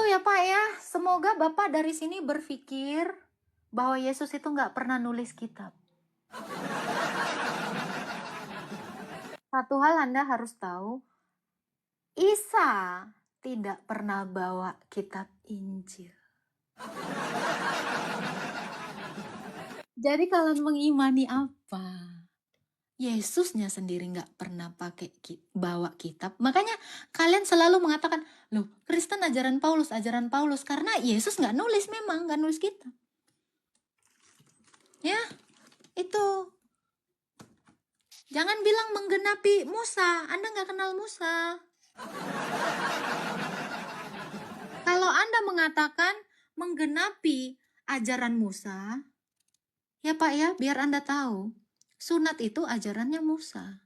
ya Pak ya, semoga Bapak dari sini berpikir bahwa Yesus itu nggak pernah nulis kitab. Satu hal Anda harus tahu, Isa tidak pernah bawa kitab Injil. Jadi kalian mengimani apa? Yesusnya sendiri nggak pernah pakai bawa kitab. Makanya kalian selalu mengatakan, loh Kristen ajaran Paulus. Karena Yesus nggak nulis, memang nggak nulis kitab. Ya, itu. Jangan bilang menggenapi Musa. Anda nggak kenal Musa. Kalau Anda mengatakan menggenapi ajaran Musa, ya Pak ya, biar Anda tahu. Sunat itu ajarannya Musa.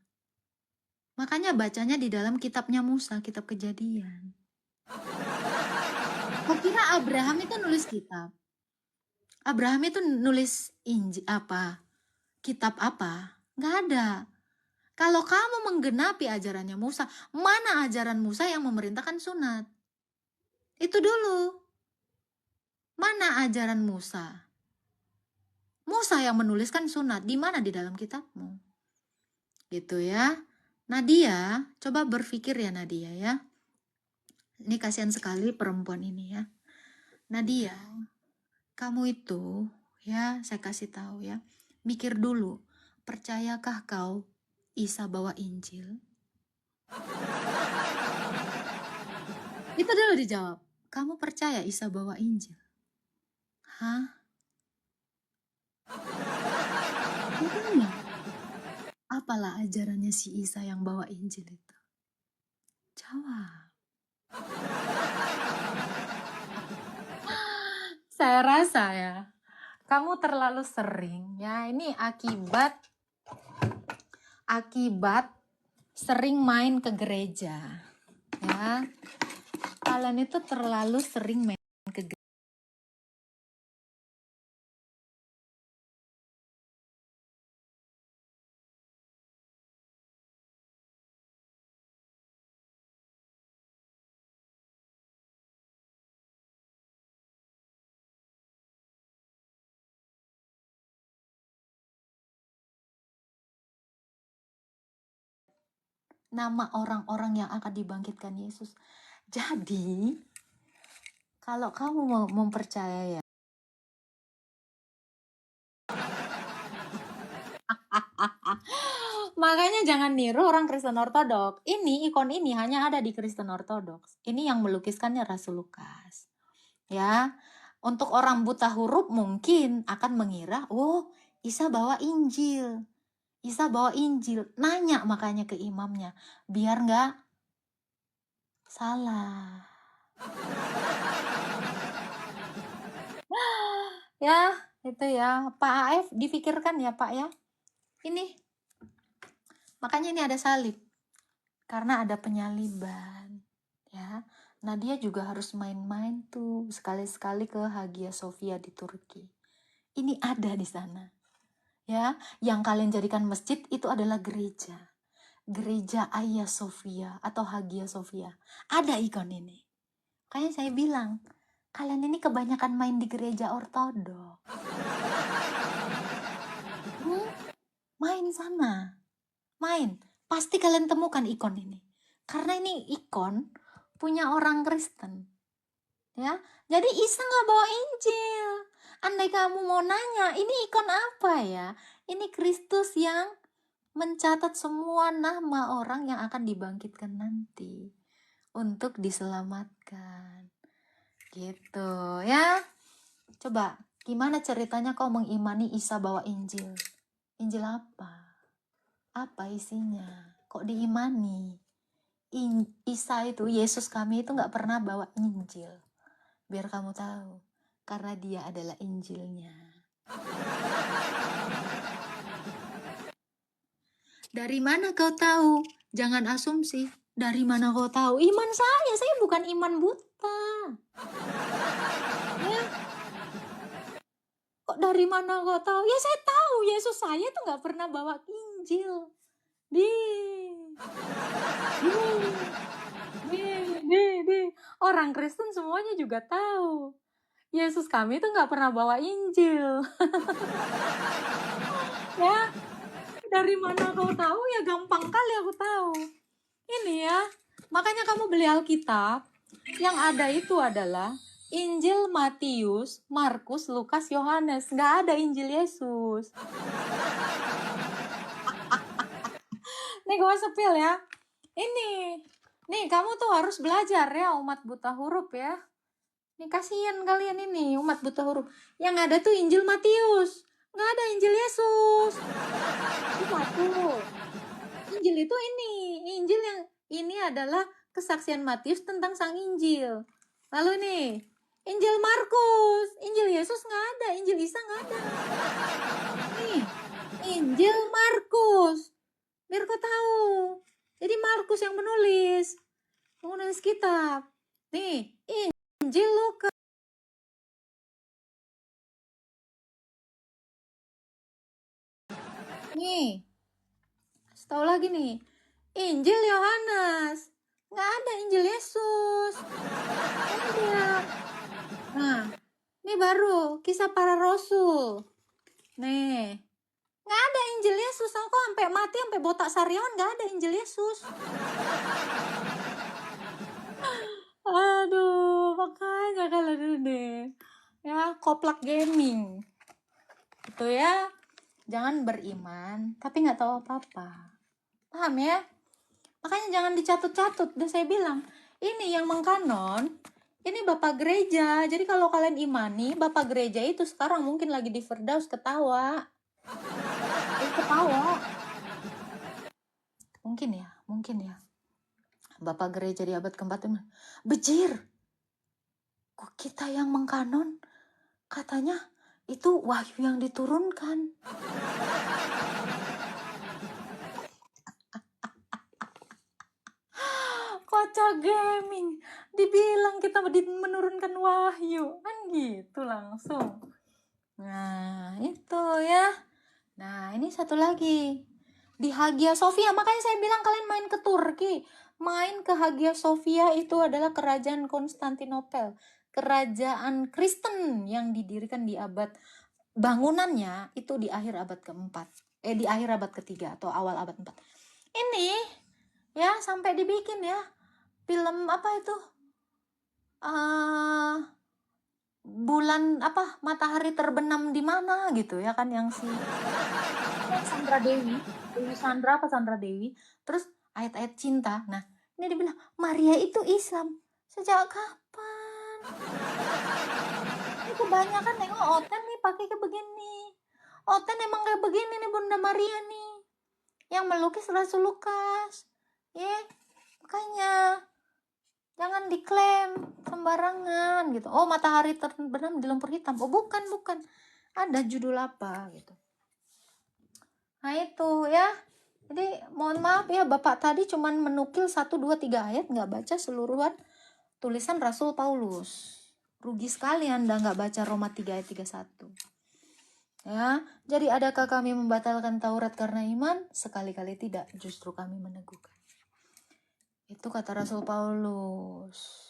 Makanya bacanya di dalam kitabnya Musa, kitab Kejadian. Kok kira Abraham itu nulis kitab? Abraham itu nulis Injil apa? Kitab apa? Nggak ada. Kalau kamu menggenapi ajarannya Musa, mana ajaran Musa yang memerintahkan sunat? Itu dulu. Mana ajaran Musa? Musa yang menuliskan sunat, di mana di dalam kitabmu? Gitu ya. Nadia, coba berpikir ya Nadia ya. Ini kasihan sekali perempuan ini ya. Nadia, kamu itu ya, saya kasih tahu ya. Mikir dulu, percayakah kau Isa bawa Injil? Itu dulu dijawab. Kamu percaya Isa bawa Injil? Hah? Makanya, apalah ajarannya si Isa yang bawa Injil itu? Jawab. Saya rasa ya, kamu terlalu sering ya. Ini akibat sering main ke gereja. Ya. Kalian itu terlalu sering main ke gereja. Nama orang-orang yang akan dibangkitkan Yesus. Jadi, kalau kamu mau mempercayai ya, makanya jangan niru orang Kristen Ortodoks. Ini ikon ini hanya ada di Kristen Ortodoks. Ini yang melukiskannya Rasul Lukas. Ya, untuk orang buta huruf mungkin akan mengira, oh Isa bawa Injil. Isa bawa Injil. Nanya makanya ke imamnya, biar nggak salah. Ya, itu ya. Pak AF dipikirkan ya Pak ya. Ini. Makanya ini ada salib. Karena ada penyaliban. Ya. Nah dia juga harus main-main tuh. Sekali-sekali ke Hagia Sophia di Turki. Ini ada di sana. Ya, yang kalian jadikan masjid itu adalah gereja. Gereja Hagia Sophia atau Hagia Sophia. Ada ikon ini. Kayak saya bilang, kalian ini kebanyakan main di gereja ortodoks. Main sana. Main. Pasti kalian temukan ikon ini. Karena ini ikon punya orang Kristen. Ya, jadi Isa nggak bawa Injil. Andai kamu mau nanya, ini ikon apa ya? Ini Kristus yang mencatat semua nama orang yang akan dibangkitkan nanti untuk diselamatkan. Gitu ya. Coba, gimana ceritanya kau mengimani Isa bawa Injil? Injil apa? Apa isinya? Kok diimani? Isa itu, Yesus kami itu nggak pernah bawa Injil. Biar kamu tahu, karena dia adalah Injilnya. Dari mana kau tahu? Jangan asumsi. Dari mana kau tahu? Iman saya bukan iman buta. Ya. Kok dari mana kau tahu? Ya saya tahu, Yesus saya tuh nggak pernah bawa Injil. Di. Orang Kristen semuanya juga tahu. Yesus kami tuh nggak pernah bawa Injil. Ya, dari mana kau tahu? Ya gampang kali aku tahu. Ini ya, makanya kamu beli Alkitab, yang ada itu adalah Injil Matius, Markus, Lukas, Yohanes. Nggak ada Injil Yesus. Nih gue sepil ya. Nih kamu tuh harus belajar ya, umat buta huruf ya. Nih kasihan kalian ini, umat buta huruf. Yang ada tuh Injil Matius, nggak ada Injil Yesus. Itu satu. Injil itu Injil yang ini adalah kesaksian Matius tentang Sang Injil. Lalu nih, Injil Markus, Injil Yesus nggak ada, Injil Isa nggak ada. Nih, Injil Markus, biar kau tahu. Jadi Markus yang menulis kitab. Nih, Injil Lukas. Nih, tahu lagi nih, Injil Yohanes. Nggak ada Injil Yesus. Nggak ada. Nah, ini baru kisah para rasul. Nih, nggak ada Injil Yesus. Aku sampai mati, sampai botak sariawan nggak ada Injil Yesus. Aduh, makanya kalau dulu deh. Ya, koplak gaming. Itu ya, jangan beriman, tapi nggak tahu apa-apa. Paham ya? Makanya jangan dicatut-catut. Udah saya bilang, ini yang mengkanon, ini Bapak Gereja. Jadi kalau kalian imani, Bapak Gereja itu sekarang mungkin lagi di Firdaus ketawa. Ketawa. Mungkin ya. Bapak Gereja di abad keempat itu, bejir. Kok kita yang mengkanon? Katanya itu wahyu yang diturunkan. Kocak gaming, dibilang kita menurunkan wahyu, kan gitu langsung. Nah itu ya. Nah ini satu lagi, di Hagia Sophia. Makanya saya bilang kalian main ke Turki, main ke Hagia Sophia. Itu adalah kerajaan Konstantinopel, kerajaan Kristen yang didirikan di abad, bangunannya itu di akhir abad keempat, di akhir abad ketiga atau awal abad 4. Ini ya sampai dibikin ya film apa itu, bulan apa, matahari terbenam di mana gitu ya kan, yang si Sandra Dewi Sandra apa Sandra Dewi, terus ayat-ayat cinta. Nah ini dibilang Maria itu Islam. Sejak kapan? Ini kebanyakan nengok Oten nih pakai kayak begini. Oten emang kayak begini nih Bunda Maria nih, yang melukis Rasul Lukas ya. Makanya jangan diklaim sembarangan gitu. Oh matahari terbenam di lumpur hitam. Oh bukan. Ada judul apa gitu. Nah itu ya. Jadi mohon maaf ya, Bapak tadi cuman menukil 1, 2, 3 ayat, nggak baca seluruhan tulisan Rasul Paulus. Rugi sekali Anda nggak baca Roma 3 ayat 31. Ya, jadi adakah kami membatalkan Taurat karena iman? Sekali-kali tidak, justru kami meneguhkan. Itu kata Rasul Paulus.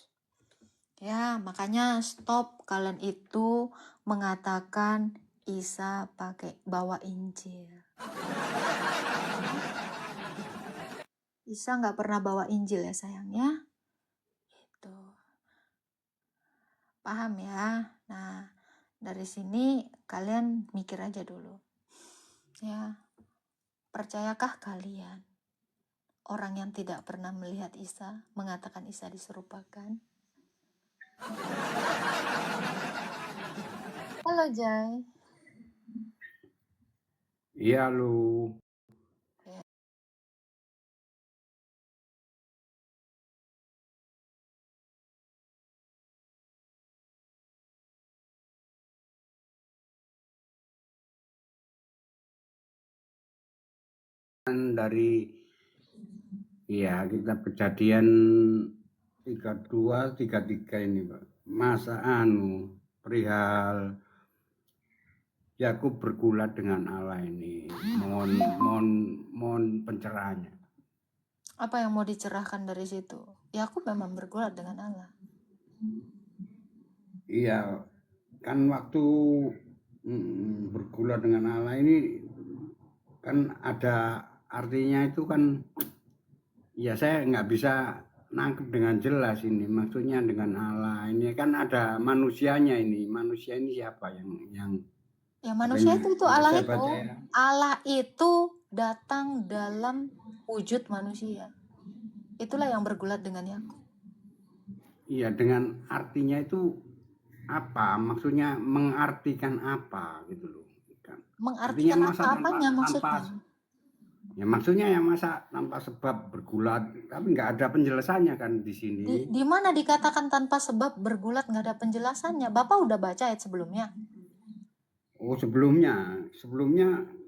Ya, makanya stop kalian itu mengatakan Isa pakai bawa Injil. Isa nggak pernah bawa Injil ya sayangnya. Itu. Paham ya? Nah, dari sini kalian mikir aja dulu. Ya, percayakah kalian orang yang tidak pernah melihat Isa mengatakan Isa diserupakan? Halo Jai. Iya lu. Dari ya kita kejadian 32, 33 ini Pak. Masa perihal Yakub bergulat dengan Allah ini. Mohon pencerahannya. Apa yang mau dicerahkan dari situ? Yakub memang bergulat dengan Allah. Iya, kan waktu bergulat dengan Allah ini kan ada artinya itu kan, ya saya nggak bisa nangkep dengan jelas ini maksudnya dengan Allah ini kan ada manusianya ini, manusia ini siapa yang Ya makanya manusia itu ya Allah saya itu. baca ya. Allah itu datang dalam wujud manusia. Itulah yang bergulat dengan Yakub. Iya, dengan artinya itu apa? Maksudnya mengartikan apa gitu loh. Kan. Artinya Mengartikan masa apa-apanya tanpa maksudnya. ya maksudnya ya masa tanpa sebab bergulat, tapi nggak ada penjelasannya kan di sini. Di mana dikatakan tanpa sebab bergulat nggak ada penjelasannya? Bapak udah baca ayat sebelumnya? Oh sebelumnya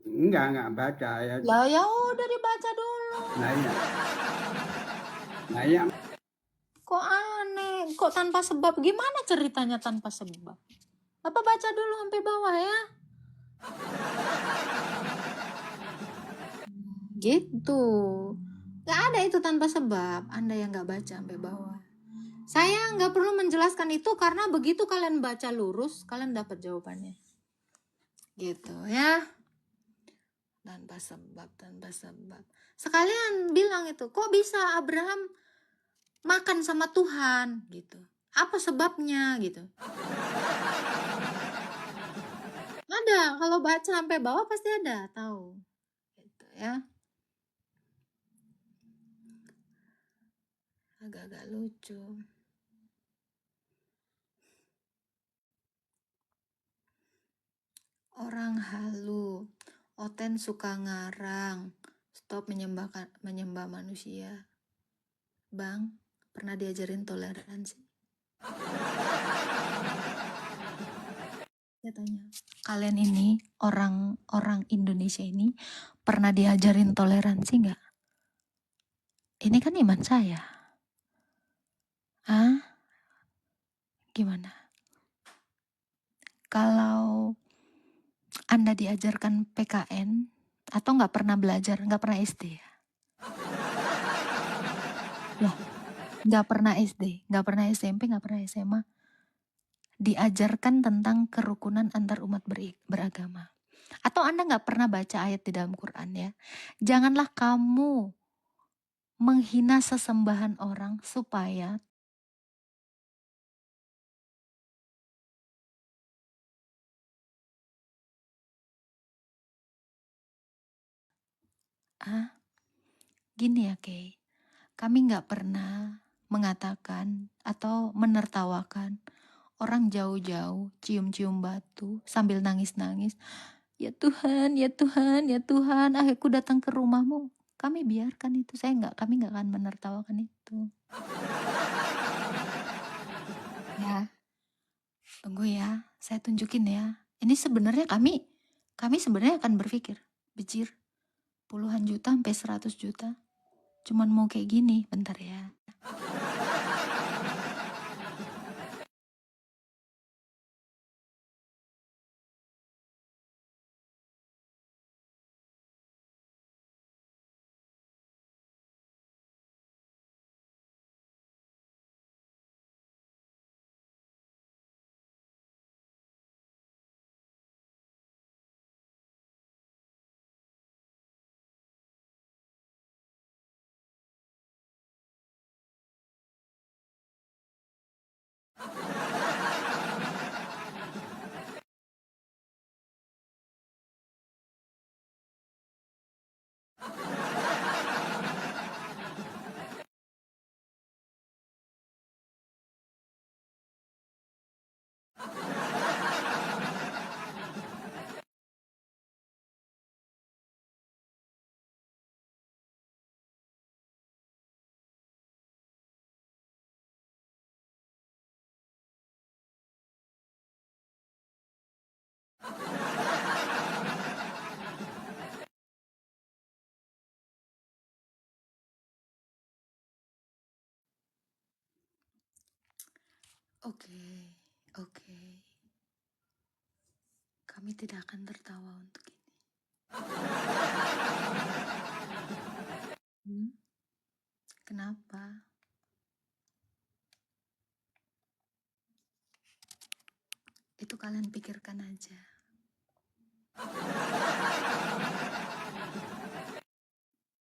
nggak baca ya. Ya udah dibaca dulu. Nah iya, nah iya. Kok aneh? Kok tanpa sebab? Gimana ceritanya tanpa sebab? Bapak baca dulu sampai bawah ya. Gitu. Gak ada itu tanpa sebab. Anda yang gak baca sampai bawah. Saya gak perlu menjelaskan itu karena begitu kalian baca lurus, kalian dapat jawabannya. Gitu ya. Tanpa sebab, tanpa sebab. Sekalian bilang itu, kok bisa Abraham makan sama Tuhan gitu? Apa sebabnya gitu? Ada, kalau baca sampai bawah pasti ada, tahu. Gitu ya. Agak-agak lucu. Orang halu, Oten suka ngarang, stop menyembah manusia. Bang, pernah diajarin toleransi? Saya tanya, kalian ini orang Indonesia ini pernah diajarin toleransi nggak? Ini kan iman saya. Hah? Gimana? Kalau Anda diajarkan PKN atau nggak pernah belajar, nggak pernah SD ya? Loh, nggak pernah SD, nggak pernah SMP, nggak pernah SMA, diajarkan tentang kerukunan antar umat beragama. Atau Anda nggak pernah baca ayat di dalam Quran ya? Janganlah kamu menghina sesembahan orang supaya gini ya Kay, kami nggak pernah mengatakan atau menertawakan orang jauh-jauh cium-cium batu sambil nangis-nangis. Ya Tuhan, ya Tuhan, ya Tuhan, aku datang ke rumahmu. Kami biarkan itu, kami nggak akan menertawakan itu. Ya, tunggu ya, saya tunjukin ya. Ini sebenarnya kami sebenarnya akan berpikir, bejir, puluhan juta sampai 100 juta. Cuman mau kayak gini, bentar ya. Oke. Kami tidak akan tertawa untuk ini. Kenapa? Itu kalian pikirkan aja.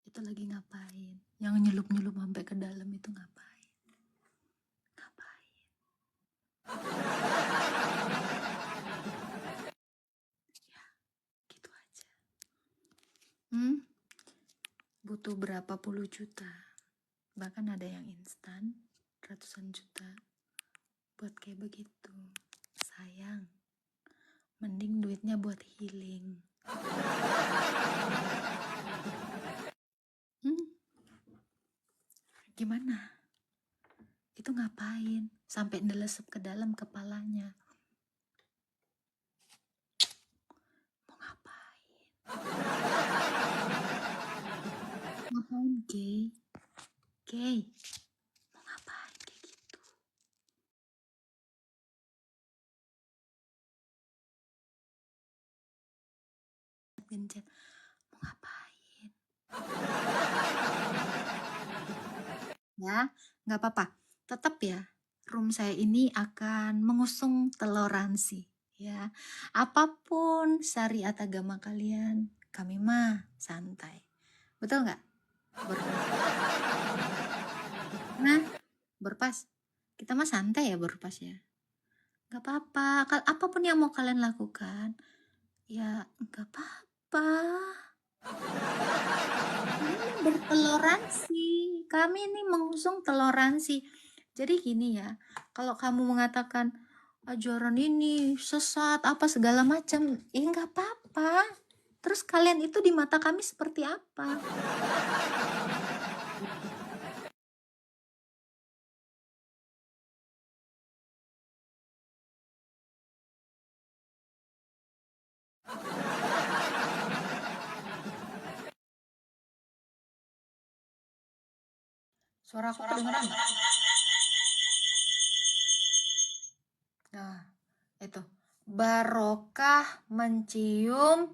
Itu lagi ngapain? Yang nyelup-nyelup sampai ke dalam itu ngapain? Ngapain? Ya, gitu aja. Butuh berapa puluh juta. Bahkan ada yang instan, ratusan juta. Buat kayak begitu. Sayang. Mending duitnya buat healing. Gimana? Itu ngapain? Sampai nelesep ke dalam kepalanya. Mau ngapain? Ngapain, gay? Gay? Mau ngapain kayak gitu? Gencet. Mau ngapain? Ya, nggak apa-apa. Tetap ya, room saya ini akan mengusung toleransi. Ya, apapun syariat agama kalian, kami mah santai. Betul nggak? Nah, berpas. Kita mah santai ya berpas ya. Nggak apa-apa. Apapun yang mau kalian lakukan, ya nggak apa-apa. Ini bertoleransi. Kami ini mengusung toleransi. Jadi gini ya, kalau kamu mengatakan ajaran ini sesat apa segala macam, ya nggak apa-apa. Terus kalian itu di mata kami seperti apa? Suara aku kedengeran nggak? Nah, itu barokah mencium.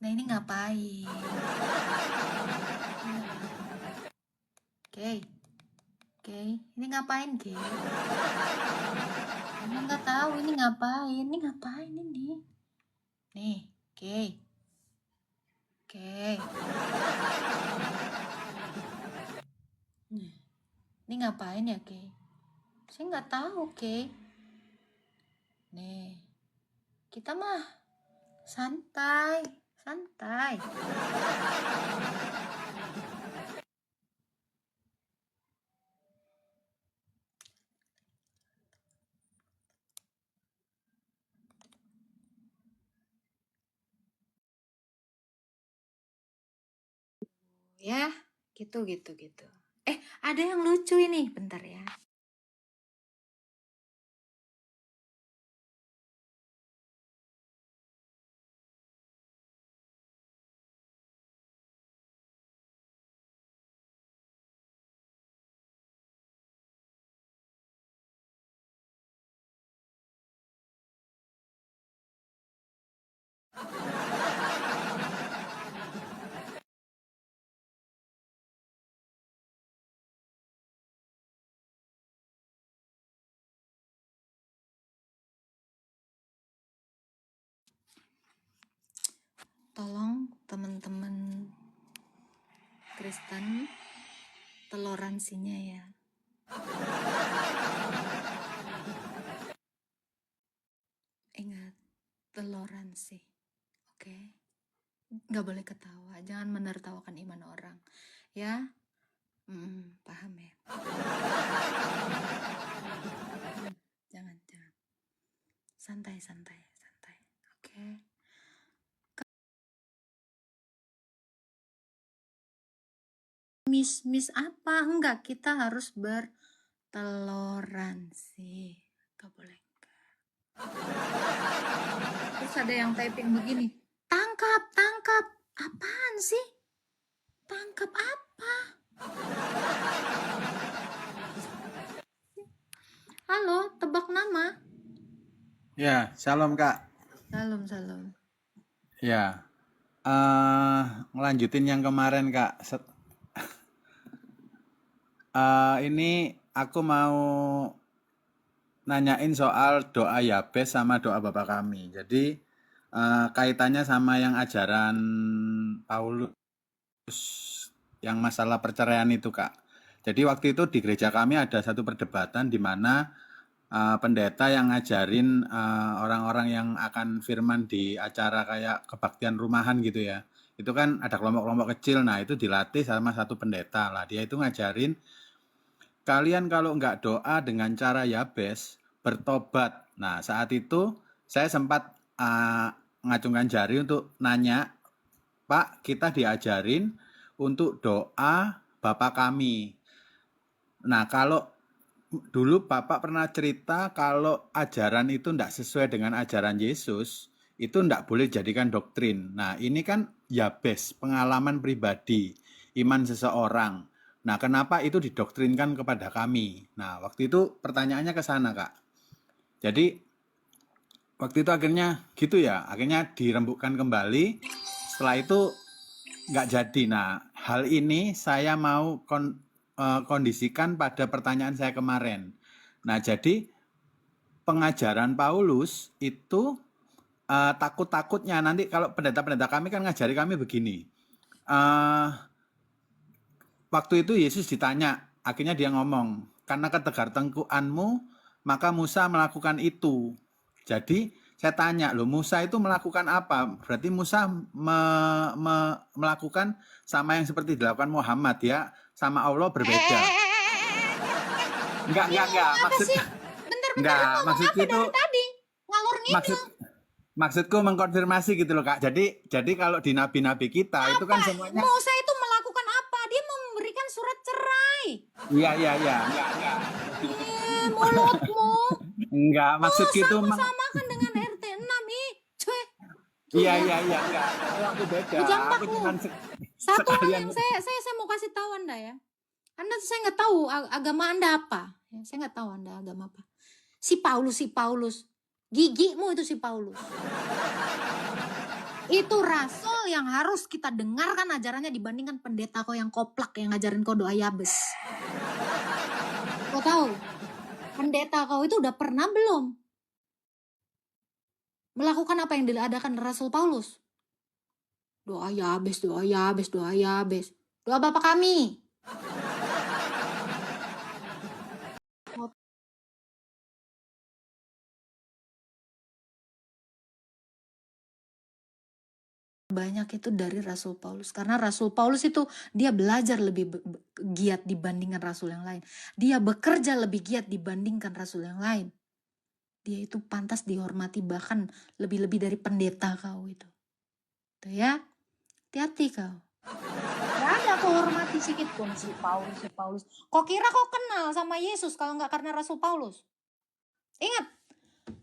Nah, ini ngapain? Oke, ini ngapain, Oke? Kamu nggak tahu ini ngapain? Ini ngapain ini? Nih, oke. Ini ngapain ya, Oke? Saya nggak tahu, Oke. Nih, kita mah santai. Ya, gitu. Ada yang lucu ini, bentar ya. Tolong teman-teman Kristen toleransinya ya. Ingat, toleransi. Oke? Nggak boleh ketawa, jangan menertawakan iman orang. Ya? Paham ya? Jangan. Santai. Oke? Miss apa? Enggak, kita harus bertoleransi. Gak boleh enggak. Terus ada yang typing begini, tangkap. Apaan sih? Tangkap apa? Halo, tebak nama. Ya, shalom Kak. Salam. Ya, ngelanjutin yang kemarin Kak. Ini aku mau nanyain soal doa Yabes sama doa Bapa Kami. Jadi kaitannya sama yang ajaran Paulus yang masalah perceraian itu, Kak. Jadi waktu itu di gereja kami ada satu perdebatan di mana pendeta yang ngajarin orang-orang yang akan firman di acara kayak kebaktian rumahan gitu ya. Itu kan ada kelompok-kelompok kecil, nah itu dilatih sama satu pendeta lah. Dia itu ngajarin, kalian kalau nggak doa dengan cara Yabes, bertobat. Nah saat itu saya sempat ngacungkan jari untuk nanya, Pak, kita diajarin untuk doa Bapa Kami. Nah, kalau dulu Bapak pernah cerita kalau ajaran itu tidak sesuai dengan ajaran Yesus, itu tidak boleh jadikan doktrin. Nah, ini kan Yabes, pengalaman pribadi, iman seseorang. Nah, kenapa itu didoktrinkan kepada kami? Nah, waktu itu pertanyaannya ke sana, Kak. Jadi, waktu itu akhirnya gitu ya, akhirnya dirembukkan kembali. Setelah itu nggak jadi. Nah, hal ini saya mau kondisikan pada pertanyaan saya kemarin. Nah, jadi pengajaran Paulus itu takut-takutnya nanti kalau pendeta-pendeta kami kan ngajari kami begini. Waktu itu Yesus ditanya, akhirnya dia ngomong, karena ketegar tengkuanmu, maka Musa melakukan itu. Jadi saya tanya, loh Musa itu melakukan apa? Berarti Musa melakukan sama yang seperti dilakukan Muhammad ya, sama Allah berbeda. Enggak. Maksudnya Bentar, enggak, ngomong maksudku apa itu dari tadi? Ngalur ngidul. maksudku mengkonfirmasi gitu loh, Kak. Jadi kalau di nabi-nabi kita itu kan semuanya Musa itu melakukan apa? Dia memberikan surat cerai. iya. Enggak. Mulutmu. Enggak, maksudku itu Samakan dengan RT 6 ih. Cuy. Iya, enggak. Aku beda. Aku cuma Satu hal sekalian yang saya mau kasih tahu Anda ya. Anda saya nggak tahu agama Anda apa. Ya, saya nggak tahu Anda agama apa. Si Paulus. Gigimu itu si Paulus. Itu rasul yang harus kita dengarkan ajarannya dibandingkan pendeta kau yang koplak yang ngajarin kau doa Yabes. Kau tahu? Pendeta kau itu udah pernah belum melakukan apa yang diadakan Rasul Paulus? Doa Yabes. Doa Bapa Kami. Banyak itu dari Rasul Paulus. Karena Rasul Paulus itu dia belajar lebih giat dibandingkan Rasul yang lain. Dia bekerja lebih giat dibandingkan Rasul yang lain. Dia itu pantas dihormati bahkan lebih-lebih dari pendeta kau itu. Tuh ya, hati-hati kau. Gak ada kau hormati sedikit pun si Paulus. Kau kira kau kenal sama Yesus kalau nggak karena Rasul Paulus? Ingat,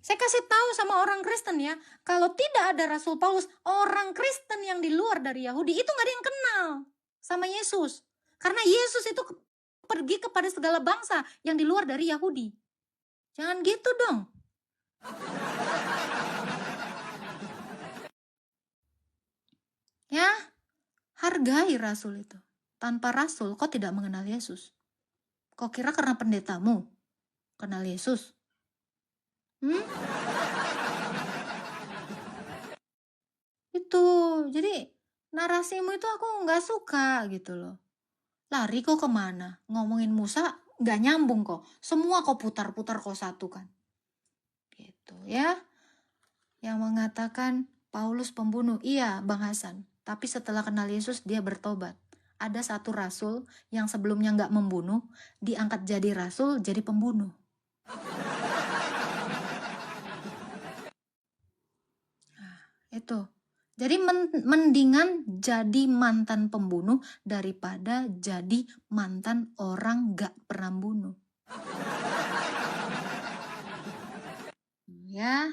saya kasih tahu sama orang Kristen ya, kalau tidak ada Rasul Paulus, orang Kristen yang di luar dari Yahudi itu nggak ada yang kenal sama Yesus. Karena Yesus itu pergi kepada segala bangsa yang di luar dari Yahudi. Jangan gitu dong. Ya, hargai Rasul itu. Tanpa Rasul, kau tidak mengenal Yesus. Kau kira karena pendetamu kenal Yesus? Itu, jadi narasimu itu aku nggak suka gitu loh. Lari kok kemana? Ngomongin Musa nggak nyambung kok. Semua kau putar-putar kau satukan. Gitu ya. Yang mengatakan Paulus pembunuh. Iya Bang Hasan. Tapi setelah kenal Yesus dia bertobat. Ada satu rasul yang sebelumnya nggak membunuh, diangkat jadi rasul, jadi pembunuh. Nah, itu. Jadi mendingan jadi mantan pembunuh daripada jadi mantan orang gak pernah bunuh. Ya,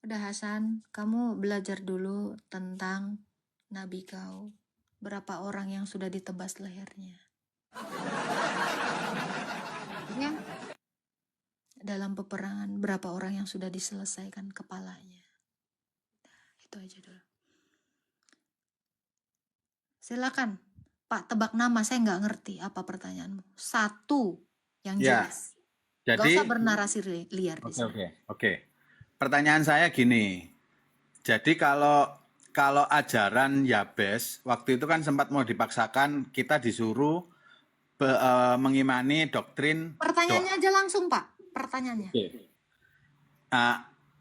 udah Hasan, kamu belajar dulu tentang Nabi kau. Berapa orang yang sudah ditebas lehernya. Ya, dalam peperangan berapa orang yang sudah diselesaikan kepalanya. Itu aja dulu. Silakan, Pak, tebak nama. Saya nggak ngerti apa pertanyaanmu. Satu yang jelas. Gak Jadi, usah bernarasi liar di oke, sini. oke, oke. Pertanyaan saya gini. Jadi kalau ajaran Yabes waktu itu kan sempat mau dipaksakan kita disuruh mengimani doktrin doa. Pertanyaannya aja langsung, Pak. Pertanyaannya.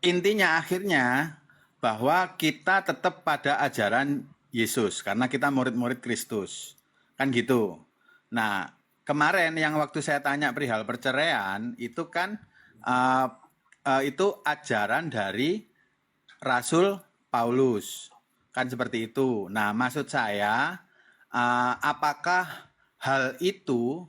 Intinya akhirnya bahwa kita tetap pada ajaran Yesus karena kita murid-murid Kristus. Kan gitu. Nah, kemarin yang waktu saya tanya perihal perceraian itu kan itu ajaran dari Rasul Paulus. Kan seperti itu. Nah, maksud saya apakah hal itu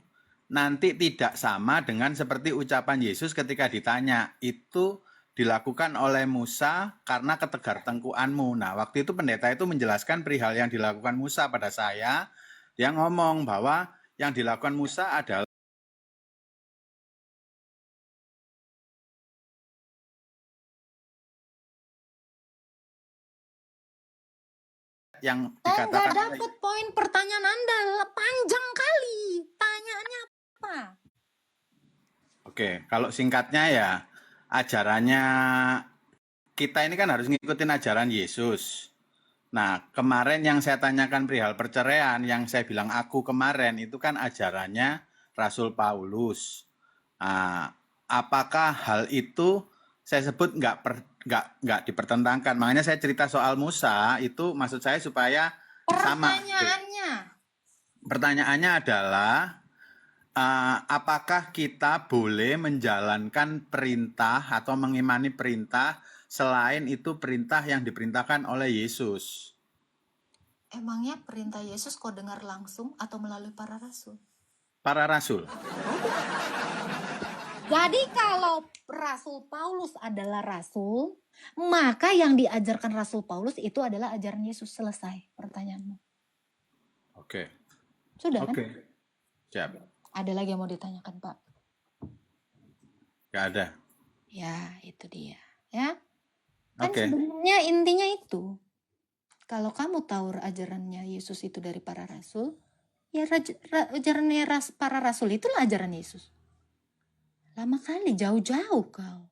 nanti tidak sama dengan seperti ucapan Yesus ketika ditanya, itu dilakukan oleh Musa karena ketegartengkuanmu. Nah, waktu itu pendeta itu menjelaskan perihal yang dilakukan Musa pada saya. Dia ngomong bahwa yang dilakukan Musa adalah yang Saya nggak dikatakan dapet poin pertanyaan Anda. Panjang kali. Tanyaannya apa? Oke, kalau singkatnya ya ajarannya kita ini kan harus ngikutin ajaran Yesus. Nah, kemarin yang saya tanyakan perihal perceraian, yang saya bilang aku kemarin itu kan ajarannya Rasul Paulus. Apakah hal itu saya sebut nggak dipertentangkan? Makanya saya cerita soal Musa itu maksud saya supaya sama. Pertanyaannya adalah apakah kita boleh menjalankan perintah atau mengimani perintah selain itu perintah yang diperintahkan oleh Yesus? Emangnya perintah Yesus kau dengar langsung atau melalui para rasul? Para rasul. Jadi kalau Rasul Paulus adalah rasul, maka yang diajarkan Rasul Paulus itu adalah ajaran Yesus. Selesai pertanyaanmu. Oke. Sudah kan? Oke. Siap. Ada lagi yang mau ditanyakan, Pak? Gak ada. Ya, itu dia. Ya. Kan Oke. sebenarnya intinya itu. Kalau kamu tahu ajarannya Yesus itu dari para rasul, ya ajarannya para rasul itulah ajaran Yesus. Lama kali, jauh-jauh kau.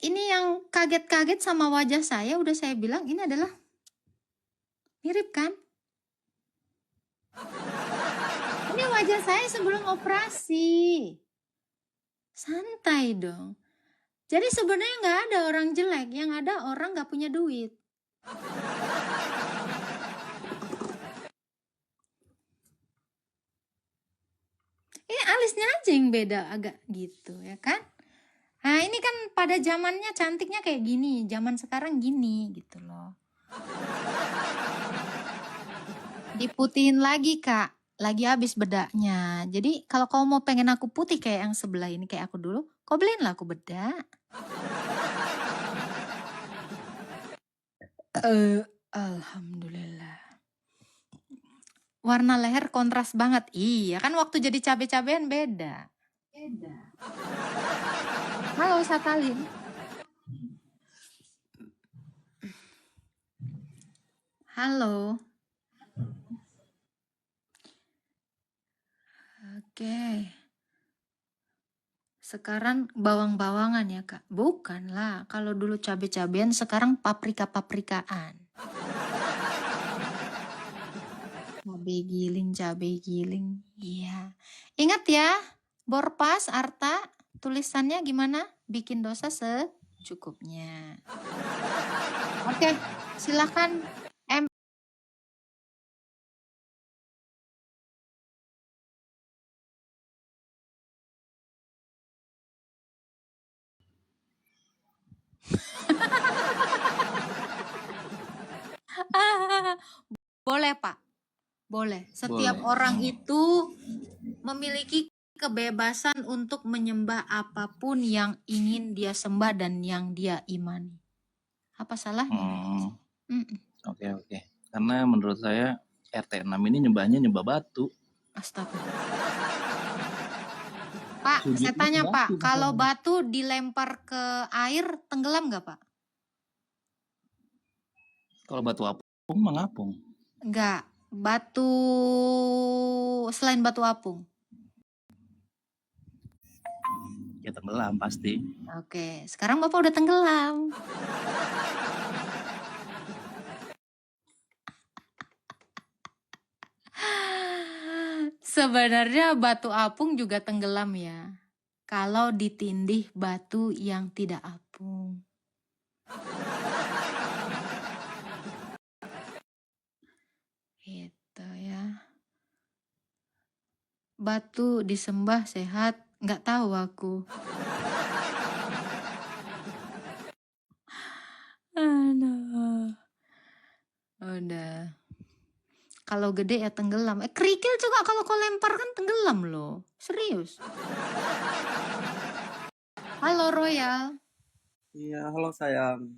Ini yang kaget-kaget sama wajah saya, udah saya bilang ini adalah mirip kan? Ini wajah saya sebelum operasi. Santai dong. Jadi sebenarnya nggak ada orang jelek, yang ada orang nggak punya duit. Ini alisnya aja yang beda agak gitu ya kan? Nah ini kan pada zamannya cantiknya kayak gini, zaman sekarang gini gitu loh. Diputihin lagi kak, lagi habis bedaknya. Jadi kalau kau mau pengen aku putih kayak yang sebelah ini kayak aku dulu, kau beliin lah aku bedak. Alhamdulillah. Warna leher kontras banget. Iya kan waktu jadi cabe-cabean beda. Halo Satalin. Halo. Oke. Sekarang bawang-bawangan ya kak? Bukan lah. Kalau dulu cabe-cabean sekarang paprika-paprikaan. Cabai giling. Iya. Ingat ya, Borpas, Arta, tulisannya gimana? Bikin dosa secukupnya. Oke, silakan. Boleh Pak, boleh. Setiap orang itu memiliki kebebasan untuk menyembah apapun yang ingin dia sembah dan yang dia imani. Apa salahnya? Oke. Karena menurut saya RT 6 ini nyembah batu. Astaga. Pak, saya tanya Pak, kalau batu dilempar ke air tenggelam nggak Pak? Kalau batu apung mengapung. Enggak, Batu selain batu apung. Ya tenggelam pasti. Oke, sekarang Bapak udah tenggelam. Sebenarnya batu apung juga tenggelam ya. Kalau ditindih batu yang tidak apung. Gitu ya. Batu disembah sehat, nggak tahu aku. Aduh. Udah. Kalau gede ya tenggelam. Kerikil juga kalau kau lempar kan tenggelam loh. Serius. Halo Royal. Iya, halo sayang.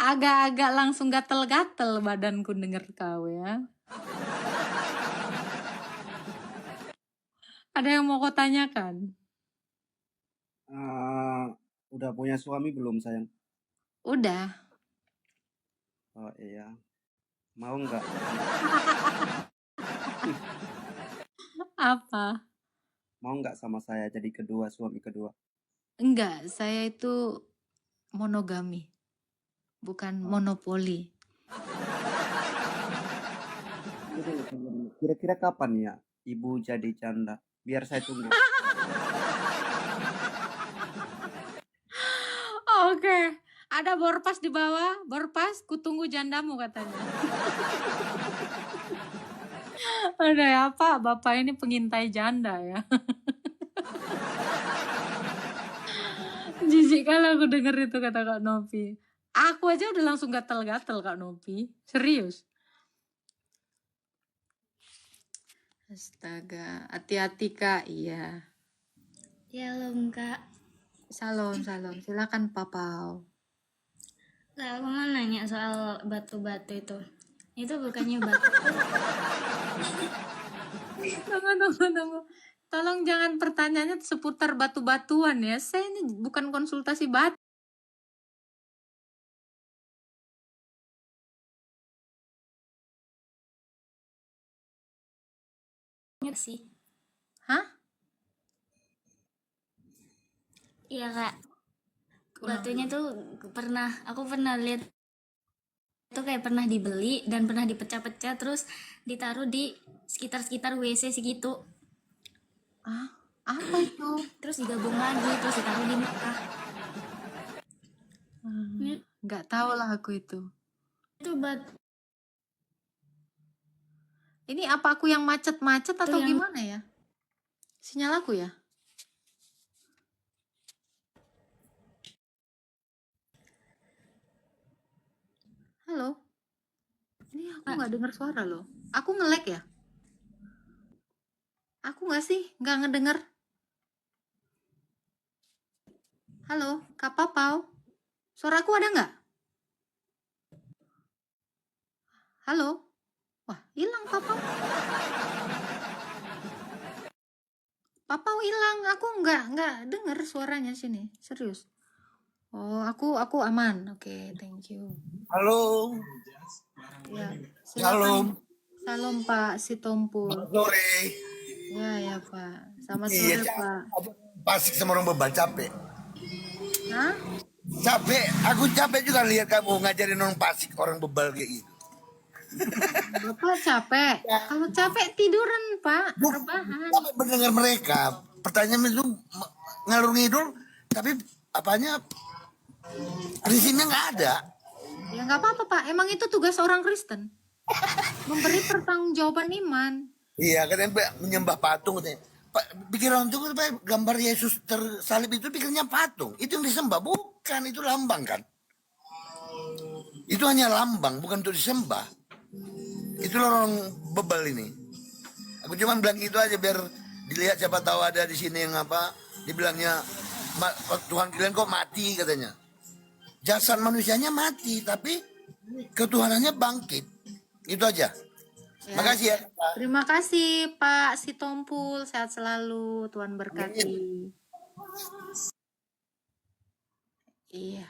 Agak-agak langsung gatel-gatel badanku denger kau ya. Ada yang mau kau tanyakan? Udah punya suami belum sayang? Udah. Oh iya. Mau nggak? Apa? Mau nggak sama saya jadi suami kedua? Enggak, saya itu monogami. Bukan monopoli. Kira-kira kapan ya ibu jadi janda? Biar saya tunggu. Oke. Ada borpas di bawah. Borpas, kutunggu jandamu katanya. Ada ya Pak, Bapak ini pengintai janda ya. Jijik kali aku denger itu kata Kak Novi. Aku aja udah langsung gatel-gatel Kak Novi. Serius. Astaga, hati-hati Kak. Iya. Shalom Kak. Salam. Silakan Papau. Kak, aku mau nanya soal batu-batu itu. Itu bukannya batu. Tunggu. Tolong jangan pertanyaannya seputar batu-batuan ya. Saya ini bukan konsultasi batu. sih. Hah? Iya Kak. Batunya tuh aku pernah lihat itu kayak pernah dibeli dan pernah dipecah-pecah terus ditaruh di sekitar WC segitu. Apa itu? Terus digabung lagi terus ditaruh di Mekah. Nggak tahu lah aku itu. Itu batu. Ini apa aku yang macet-macet atau yang- gimana ya? Sinyal aku ya? Halo? Ini aku nggak dengar suara loh. Aku nge-lag ya? Aku nggak sih? Nggak ngedenger. Halo, Kak Papau? Suaraku ada nggak? Halo? Wah, hilang Papau. Papau hilang. Aku nggak denger suaranya sini. Serius. Oh, aku aman. Oke, thank you. Halo, Ya, Shalom. silakan. Salam Pak Sitompul. Selamat sore. Ya Pak. Selamat Iya, sore Pak. Pasik sama orang bebal capek. Hah? Capek, aku capek juga lihat kamu ngajarin orang Pasik orang bebal kayak gitu. Bapak capek. Kalau capek tiduran Pak. Rebahan. Capek mendengar mereka. Pertanyaan itu ngalur ngidul, tapi apanya prinsipnya nggak ada. Ya nggak apa-apa Pak. Emang itu tugas orang Kristen. Memberi pertanggungjawaban iman. Iya, katanya menyembah patung katanya. Pikiran itu gambar Yesus tersalib itu pikirnya patung. Itu yang disembah, bukan itu lambang kan? Itu hanya lambang, bukan untuk disembah. Itulah orang bebal ini. Aku cuma bilang gitu aja biar dilihat siapa tahu ada di sini yang apa. Dibilangnya Tuhan kalian kok mati katanya. Jasad manusianya mati tapi ketuhanannya bangkit. Itu aja. Ya. Makasih ya. Terima kasih Pak Sitompul. Sehat selalu. Tuhan berkati. Iya.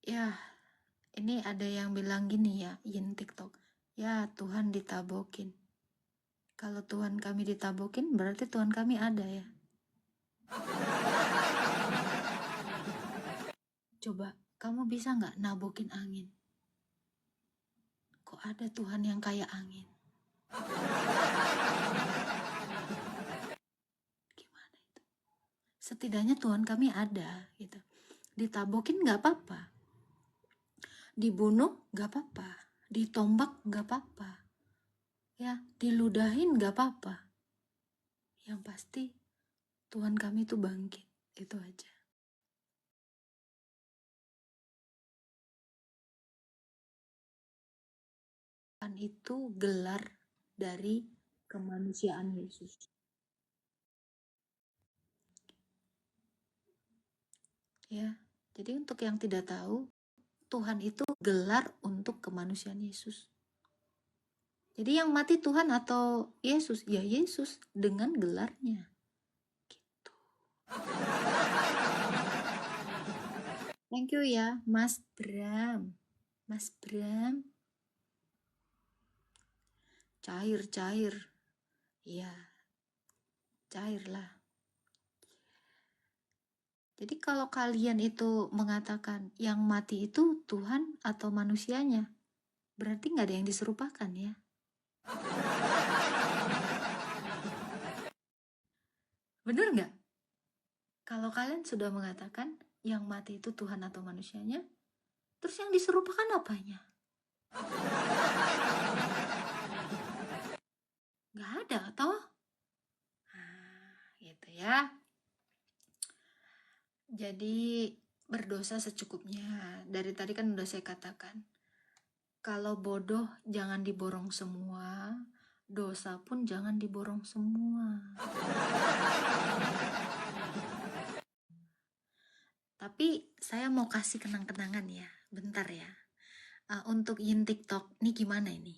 Ya, ini ada yang bilang gini ya, Yin TikTok. Ya, Tuhan ditabokin. Kalau Tuhan kami ditabokin, berarti Tuhan kami ada ya. Coba, kamu bisa nggak nabokin angin? Kok ada Tuhan yang kayak angin? Gimana itu? Setidaknya Tuhan kami ada gitu. Ditabokin nggak apa-apa, dibunuh nggak apa-apa, ditombak nggak apa-apa, ya diludahin nggak apa-apa. Yang pasti Tuhan kami itu bangkit, itu aja. Tuhan itu gelar dari kemanusiaan Yesus. Ya, jadi untuk yang tidak tahu, Tuhan itu gelar untuk kemanusiaan Yesus. Jadi yang mati Tuhan atau Yesus? Ya Yesus dengan gelarnya. Gitu. Thank you ya, Mas Bram. Mas Bram. Cair. Ya, cairlah. Jadi kalau kalian itu mengatakan yang mati itu Tuhan atau manusianya, berarti nggak ada yang diserupakan ya. Bener nggak? Kalau kalian sudah mengatakan yang mati itu Tuhan atau manusianya, terus yang diserupakan apanya? Nggak ada, toh? Nah, gitu ya. Jadi berdosa secukupnya. Dari tadi kan udah saya katakan, kalau bodoh jangan diborong semua, dosa pun jangan diborong semua. Tapi saya mau kasih kenang-kenangan ya, bentar ya. Untuk Yin TikTok, ini gimana ini?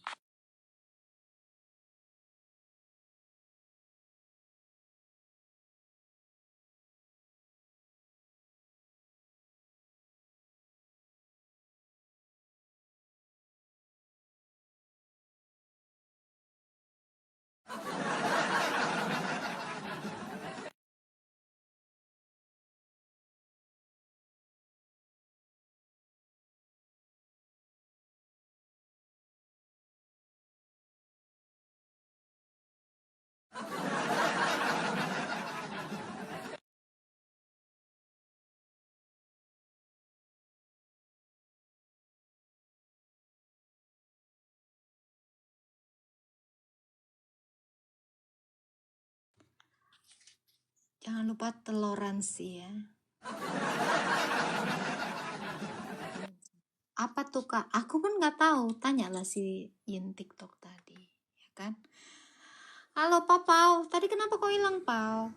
Jangan lupa toleransi ya. Apa tuh Kak? Aku pun nggak tahu. Tanyalah si Yin TikTok tadi, ya kan? Halo Pak Pau, tadi kenapa kau hilang Pau?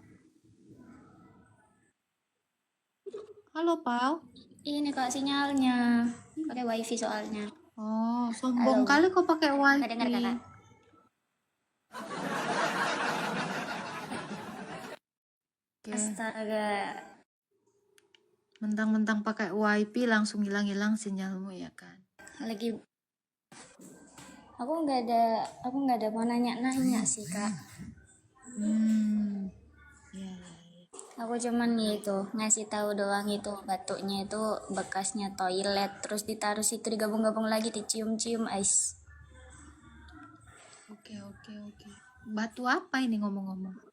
Halo Pau. Ini kak sinyalnya pakai wifi soalnya. Oh, sombong Halo. kali kau pakai wifi. Nggak dengar kakak? Oke. Astaga. Mentang-mentang pakai wifi langsung hilang-hilang sinyalmu ya kan? Lagi aku nggak ada mau nanya sih kak. Ya. Aku cuman itu ngasih tahu doang, itu batuknya itu bekasnya toilet, terus ditaruh situ digabung-gabung lagi dicium-cium ais. Oke. Batu apa ini ngomong-ngomong?